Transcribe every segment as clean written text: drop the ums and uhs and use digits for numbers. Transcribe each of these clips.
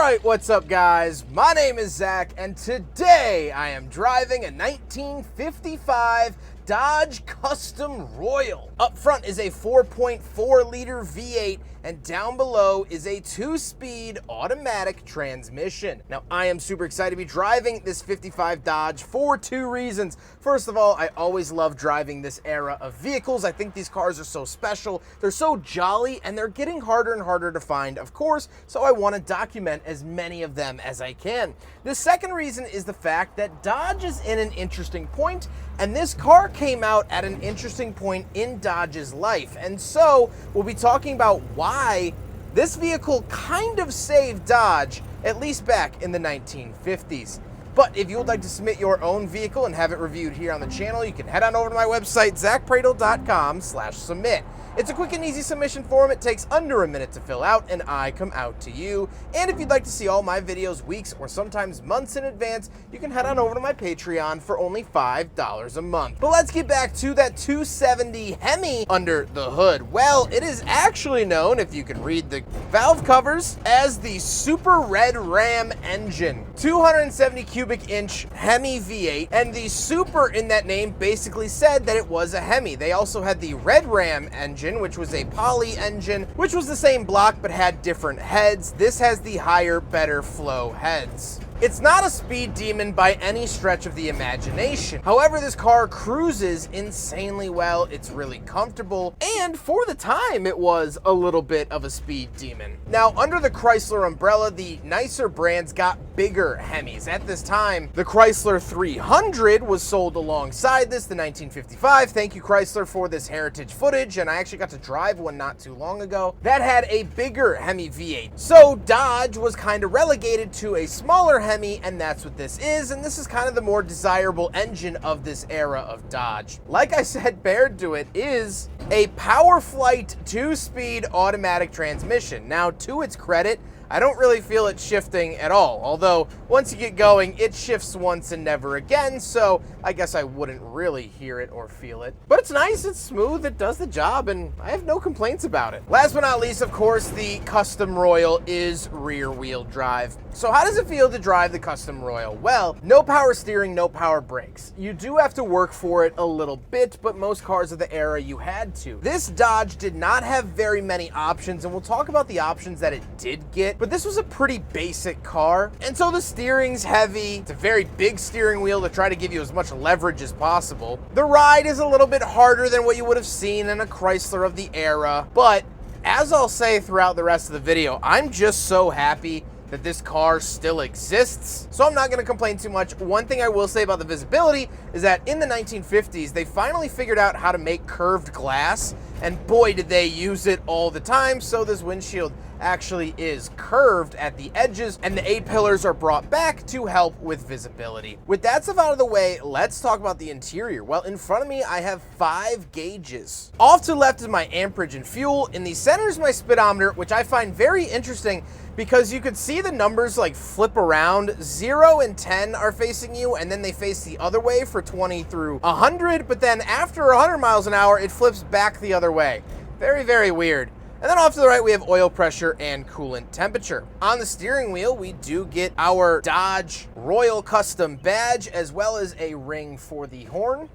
Alright, what's up guys? My name is Zack, and today I am driving a 1955 Dodge Custom Royal. Up front is a 4.4 liter V8, and down below is a 2-speed automatic transmission. Now, I am super excited to be driving this 55 Dodge for two reasons. First of all, I always love driving this era of vehicles. I think these cars are so special, they're so jolly, and they're getting harder and harder to find, of course, so I want to document as many of them as I can. The second reason is the fact that Dodge is in an interesting point, and this car came out at an interesting point in Dodge's life. And so we'll be talking about why this vehicle kind of saved Dodge, at least back in the 1950s. But if you would like to submit your own vehicle and have it reviewed here on the channel, you can head on over to my website, zackpradel.com/submit. It's a quick and easy submission form. It takes under a minute to fill out, and I come out to you. And if you'd like to see all my videos weeks or sometimes months in advance, you can head on over to my Patreon for only $5 a month. But let's get back to that 270 Hemi under the hood. Well, it is actually known, if you can read the valve covers, as the Super Red Ram engine. 270 cubic inch Hemi V8, and the Super in that name basically said that it was a Hemi. They also had the Red Ram engine, which was a poly engine, which was the same block but had different heads. This has the higher, better flow heads. It's not a speed demon by any stretch of the imagination. However, this car cruises insanely well. It's really comfortable, and for the time, it was a little bit of a speed demon. Now, under the Chrysler umbrella, the nicer brands got bigger Hemis. At this time, the Chrysler 300 was sold alongside this, the 1955. Thank you, Chrysler, for this heritage footage, and I actually got to drive one not too long ago. That had a bigger Hemi V8. So Dodge was kind of relegated to a smaller Hemi, and that's what this is, and this is kind of the more desirable engine of this era of Dodge. Like I said, paired to it is a PowerFlight 2-speed automatic transmission. Now, to its credit, I don't really feel it shifting at all, although once you get going, it shifts once and never again, so I guess I wouldn't really hear it or feel it. But it's nice, it's smooth, it does the job, and I have no complaints about it. Last but not least, of course, the Custom Royal is rear-wheel drive. So how does it feel to drive the Custom Royal? Well, no power steering, no power brakes. You do have to work for it a little bit, but most cars of the era you had to. This Dodge did not have very many options, and we'll talk about the options that it did get, but this was a pretty basic car. And so the steering's heavy. It's a very big steering wheel to try to give you as much leverage as possible. The ride is a little bit harder than what you would have seen in a Chrysler of the era, but as I'll say throughout the rest of the video, I'm just so happy that this car still exists, so I'm not going to complain too much. One thing I will say about the visibility is that in the 1950s, they finally figured out how to make curved glass, and boy, did they use it all the time. So this windshield actually is curved at the edges, and the A-pillars are brought back to help with visibility. With that stuff out of the way, let's talk about the interior. Well, in front of me, I have 5 gauges. Off to the left is my amperage and fuel. In the center is my speedometer, which I find very interesting because you could see the numbers like flip around. 0 and 10 are facing you, and then they face the other way for 20 through 100, but then after 100 miles an hour, it flips back the other way. Very, very weird. And then off to the right, we have oil pressure and coolant temperature. On the steering wheel, we do get our Dodge Royal Custom badge, as well as a ring for the horn,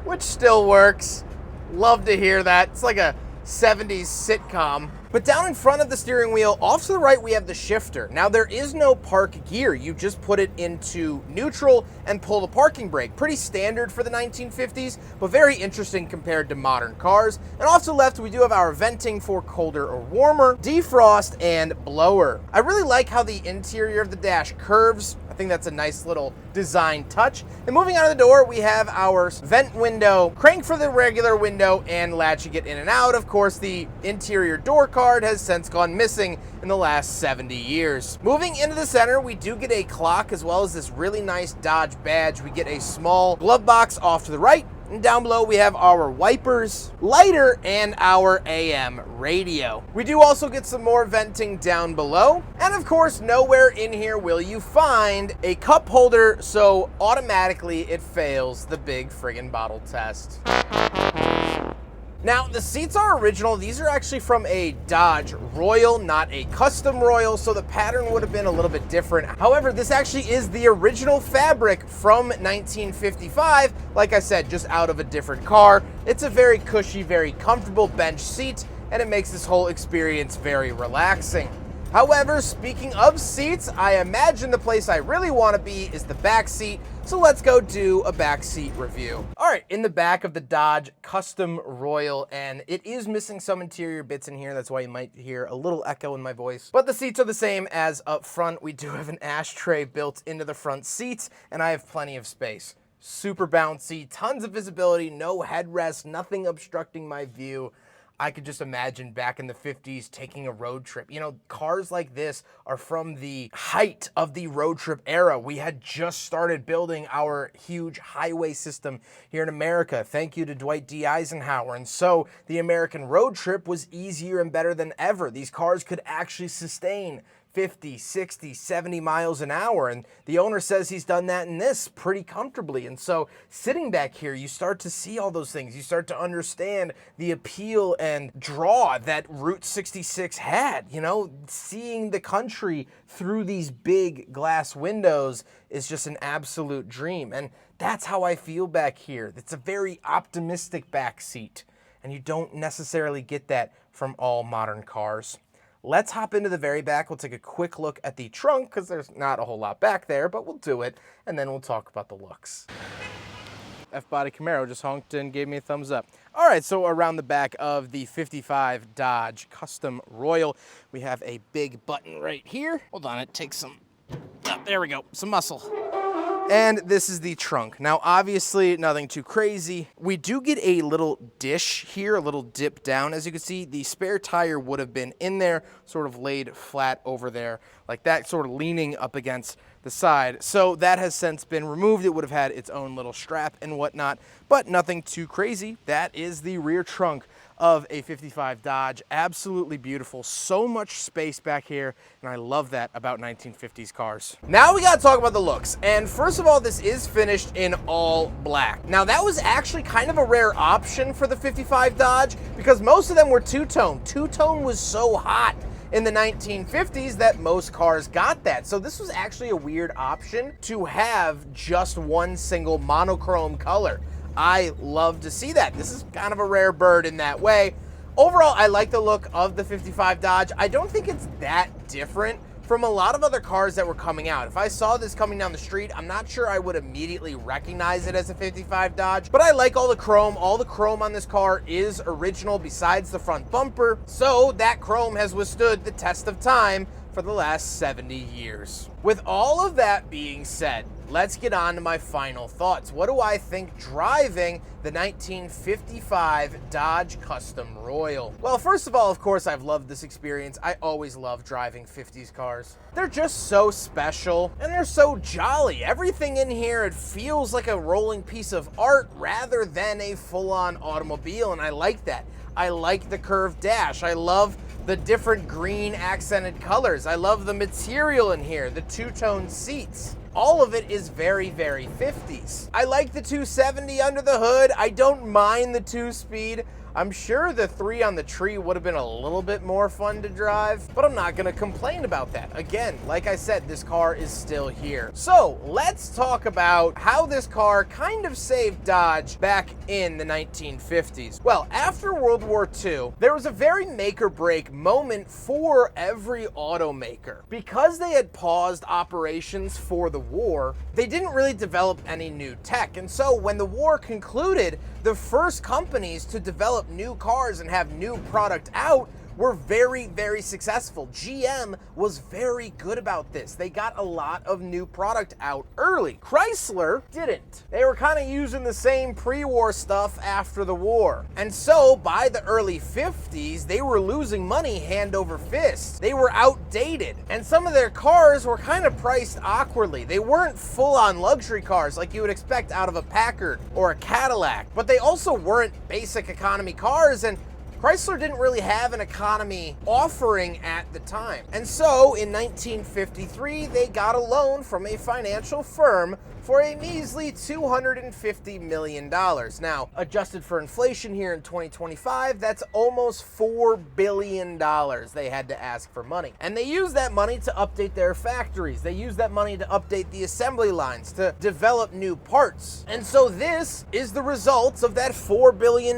which still works. Love to hear that. It's like a 70s sitcom. But down in front of the steering wheel, off to the right, we have the shifter. Now, there is no park gear. You just put it into neutral and pull the parking brake. Pretty standard for the 1950s, but very interesting compared to modern cars. And off to the left, we do have our venting for colder or warmer, defrost, and blower. I really like how the interior of the dash curves. I think that's a nice little design touch. And moving out of the door, we have our vent window, crank for the regular window, and latch to get in and out. Of course, the interior door card has since gone missing in the last 70 years. Moving into the center, we do get a clock as well as this really nice Dodge badge. We get a small glove box off to the right, and down below we have our wipers, lighter, and our AM radio. We do also get some more venting down below, and of course nowhere in here will you find a cup holder, so automatically it fails the big friggin' bottle test. Now, the seats are original. These are actually from a Dodge Royal, not a custom Royal, so the pattern would have been a little bit different. However, this actually is the original fabric from 1955. Like I said, just out of a different car. It's a very cushy, very comfortable bench seat, and it makes this whole experience very relaxing. However, speaking of seats, I imagine the place I really want to be is the back seat, so let's go do a back seat review. All right, in the back of the Dodge Custom Royal, and it is missing some interior bits in here, that's why you might hear a little echo in my voice. But the seats are the same as up front. We do have an ashtray built into the front seats, and I have plenty of space. Super bouncy, tons of visibility, no headrest, nothing obstructing my view. I could just imagine back in the 50s taking a road trip. You know, cars like this are from the height of the road trip era. We had just started building our huge highway system here in America. Thank you to Dwight D. Eisenhower. And so the American road trip was easier and better than ever. These cars could actually sustain 50, 60, 70 miles an hour. And the owner says he's done that in this pretty comfortably. And so sitting back here, you start to see all those things. You start to understand the appeal and draw that Route 66 had. You know, seeing the country through these big glass windows is just an absolute dream. And that's how I feel back here. It's a very optimistic back seat. And you don't necessarily get that from all modern cars. Let's hop into the very back. We'll take a quick look at the trunk because there's not a whole lot back there, but we'll do it, and then we'll talk about the looks. F-Body Camaro just honked and gave me a thumbs up. All right, so around the back of the 55 Dodge Custom Royal, we have a big button right here. Hold on, it takes some, oh, there we go, some muscle. And this is the trunk. Now, obviously, nothing too crazy. We do get a little dish here, a little dip down. As you can see, the spare tire would have been in there, sort of laid flat over there, like that, sort of leaning up against the side. So that has since been removed. It would have had its own little strap and whatnot, but nothing too crazy. That is the rear trunk of a 55 Dodge. Absolutely beautiful. So much space back here, and I love that about 1950s cars. Now we gotta talk about the looks. And first of all, this is finished in all black. Now that was actually kind of a rare option for the 55 Dodge because most of them were two-tone. Two-tone was so hot in the 1950s that most cars got that. So this was actually a weird option to have just one single monochrome color. I love to see that. This is kind of a rare bird in that way. Overall, I like the look of the 55 Dodge. I don't think it's that different from a lot of other cars that were coming out. If I saw this coming down the street, I'm not sure I would immediately recognize it as a 55 Dodge, but I like all the chrome. All the chrome on this car is original besides the front bumper, so that chrome has withstood the test of time for the last 70 years. With all of that being said, let's get on to my final thoughts. What do I think driving the 1955 Dodge Custom Royal? Well, first of all, of course, I've loved this experience. I always love driving 50s cars. They're just so special and they're so jolly. Everything in here, it feels like a rolling piece of art rather than a full-on automobile, and I like that. I like the curved dash. I love the different green accented colors. I love the material in here, the two-tone seats. All of it is very, very 50s. I like the 270 under the hood. I don't mind the 2-speed. I'm sure the 3 on the tree would have been a little bit more fun to drive, but I'm not gonna complain about that. Again, like I said, this car is still here. So let's talk about how this car kind of saved Dodge back in the 1950s. Well, after World War II, there was a very make or break moment for every automaker. Because they had paused operations for the war, they didn't really develop any new tech. And so when the war concluded, the first companies to develop new cars and have new product out were very, very successful. GM was very good about this. They got a lot of new product out early. Chrysler didn't. They were kind of using the same pre-war stuff after the war. And so by the early 50s, they were losing money hand over fist. They were outdated. And some of their cars were kind of priced awkwardly. They weren't full-on luxury cars like you would expect out of a Packard or a Cadillac, but they also weren't basic economy cars, and Chrysler didn't really have an economy offering at the time. And so in 1953, they got a loan from a financial firm for a measly $250 million. Now, adjusted for inflation here in 2025, that's almost $4 billion they had to ask for money. And they used that money to update their factories. They used that money to update the assembly lines, to develop new parts. And so this is the results of that $4 billion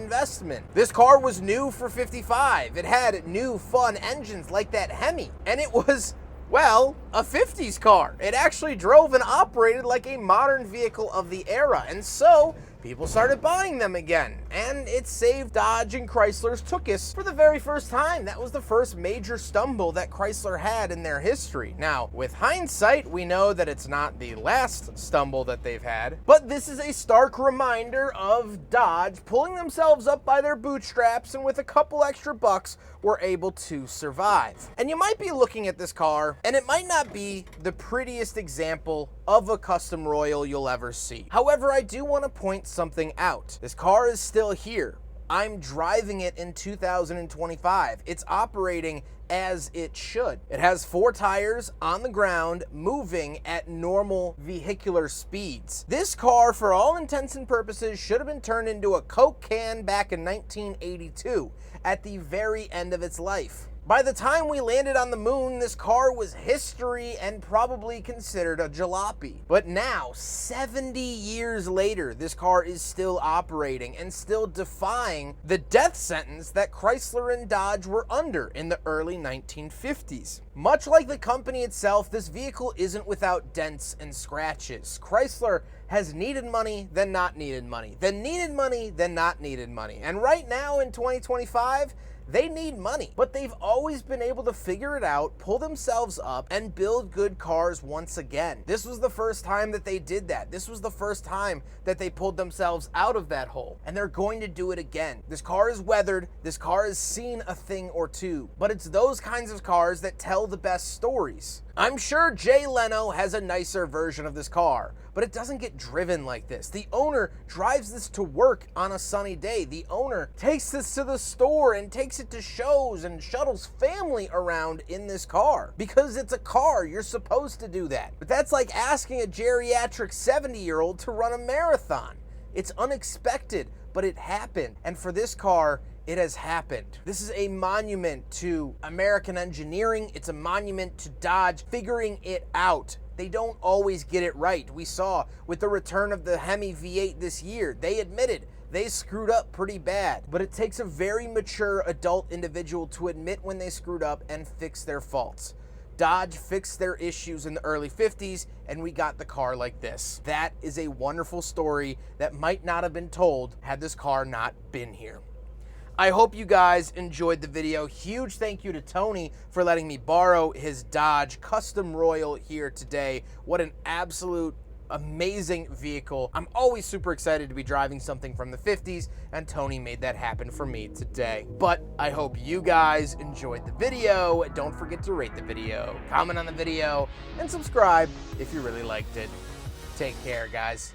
investment. This car was new for 55. It had new fun engines like that Hemi. And it was, well, a 50s car. It actually drove and operated like a modern vehicle of the era. And so people started buying them again, and it saved Dodge and Chrysler's tuchus for the very first time. That was the first major stumble that Chrysler had in their history. Now, with hindsight, we know that it's not the last stumble that they've had, but this is a stark reminder of Dodge pulling themselves up by their bootstraps, and with a couple extra bucks, were able to survive. And you might be looking at this car, and it might not be the prettiest example of a custom Royal you'll ever see. However, I do want to point something out. This car is still here. I'm driving it in 2025. It's operating as it should. It has 4 tires on the ground, moving at normal vehicular speeds. This car, for all intents and purposes, should have been turned into a Coke can back in 1982 at the very end of its life. By the time we landed on the moon, this car was history and probably considered a jalopy. But now, 70 years later, this car is still operating and still defying the death sentence that Chrysler and Dodge were under in the early 1950s. Much like the company itself, this vehicle isn't without dents and scratches. Chrysler has needed money, then not needed money, then needed money, then not needed money. And right now in 2025, they need money, but they've always been able to figure it out, pull themselves up, and build good cars once again. This was the first time that they did that. This was the first time that they pulled themselves out of that hole, and they're going to do it again. This car is weathered, this car has seen a thing or two, but it's those kinds of cars that tell the best stories. I'm sure Jay Leno has a nicer version of this car, but it doesn't get driven like this. The owner drives this to work on a sunny day. The owner takes this to the store and takes it to shows and shuttles family around in this car. Because it's a car, you're supposed to do that. But that's like asking a geriatric 70-year-old to run a marathon. It's unexpected, but it happened. And for this car, it has happened. This is a monument to American engineering. It's a monument to Dodge figuring it out. They don't always get it right. We saw with the return of the Hemi V8 this year, they admitted they screwed up pretty bad. But it takes a very mature adult individual to admit when they screwed up and fix their faults. Dodge fixed their issues in the early 50s, and we got the car like this. That is a wonderful story that might not have been told had this car not been here. I hope you guys enjoyed the video. Huge thank you to Tony for letting me borrow his Dodge Custom Royal here today. What an absolute amazing vehicle. I'm always super excited to be driving something from the 50s, and Tony made that happen for me today. But I hope you guys enjoyed the video. Don't forget to rate the video, comment on the video, and subscribe if you really liked it. Take care, guys.